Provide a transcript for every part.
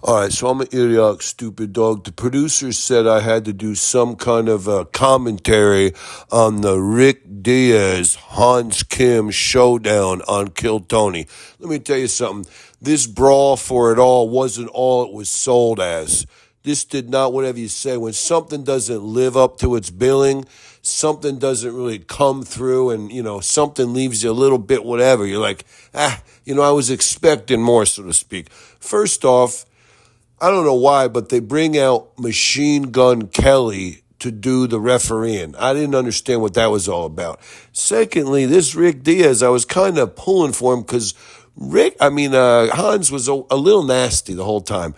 All right, so I'm an idiot, stupid dog. The producer said I had to do some kind of commentary on the Rick Diaz Hans Kim showdown on Kill Tony. Let me tell you something. This brawl for it all wasn't all it was sold as. This did not, whatever you say, when something doesn't live up to its billing, something doesn't really come through, and, something leaves you a little bit whatever. You're like, I was expecting more, so to speak. First off, I don't know why, but they bring out Machine Gun Kelly to do the refereeing. I didn't understand what that was all about. Secondly, this Rick Diaz, I was kind of pulling for him because Hans was a little nasty the whole time.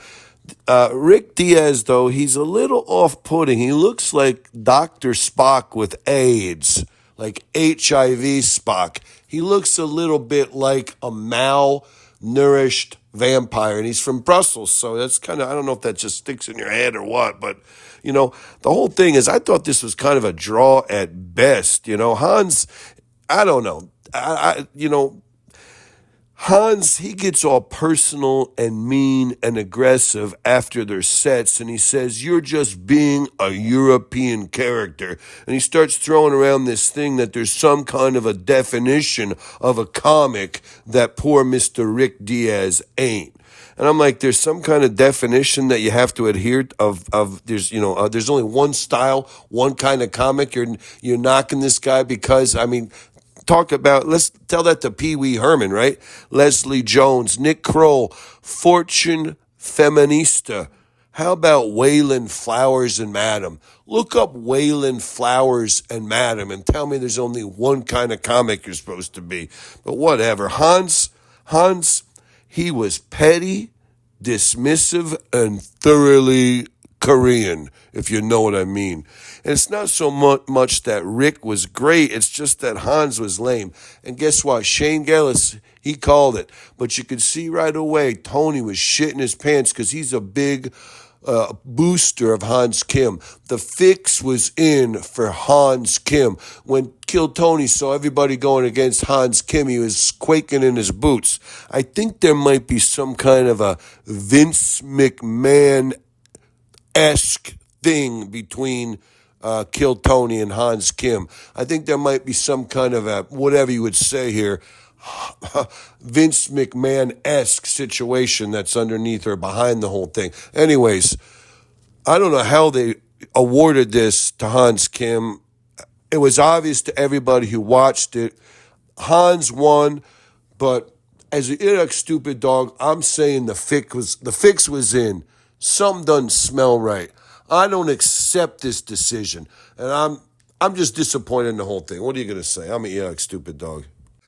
Rick Diaz, though, he's a little off-putting. He looks like Dr. Spock with AIDS, like HIV Spock. He looks a little bit like a malnourished vampire, and he's from Brussels, so that's kind of, I don't know if that just sticks in your head or what, but, the whole thing is I thought this was kind of a draw at best. Hans, I don't know. Hans, he gets all personal and mean and aggressive after their sets, and he says, "You're just being a European character." And he starts throwing around this thing that there's some kind of a definition of a comic that poor Mr. Rick Diaz ain't. And I'm like, there's some kind of definition that you have to adhere there's only one style, one kind of comic. You're knocking this guy because, let's tell that to Pee Wee Herman, right? Leslie Jones, Nick Kroll, Fortune Feminista. How about Waylon Flowers and Madam? Look up Waylon Flowers and Madam and tell me there's only one kind of comic you're supposed to be. But whatever. Hans, he was petty, dismissive, and thoroughly Korean, if you know what I mean. And it's not so much that Rick was great, it's just that Hans was lame. And guess what? Shane Gillis, he called it. But you could see right away Tony was shitting his pants because he's a big booster of Hans Kim. The fix was in for Hans Kim. When Kill Tony saw everybody going against Hans Kim, he was quaking in his boots. I think there might be some kind of a Vince McMahon-esque thing between Kill Tony and Hans Kim. I think there might be some kind of a, whatever you would say here, Vince McMahon-esque situation that's underneath or behind the whole thing. Anyways, I don't know how they awarded this to Hans Kim. It was obvious to everybody who watched it. Hans won, but as an idiot, stupid dog, I'm saying the fix was in. Something doesn't smell right. I don't accept this decision, and I'm just disappointed in the whole thing. What are you going to say? I'm an idiot, stupid dog.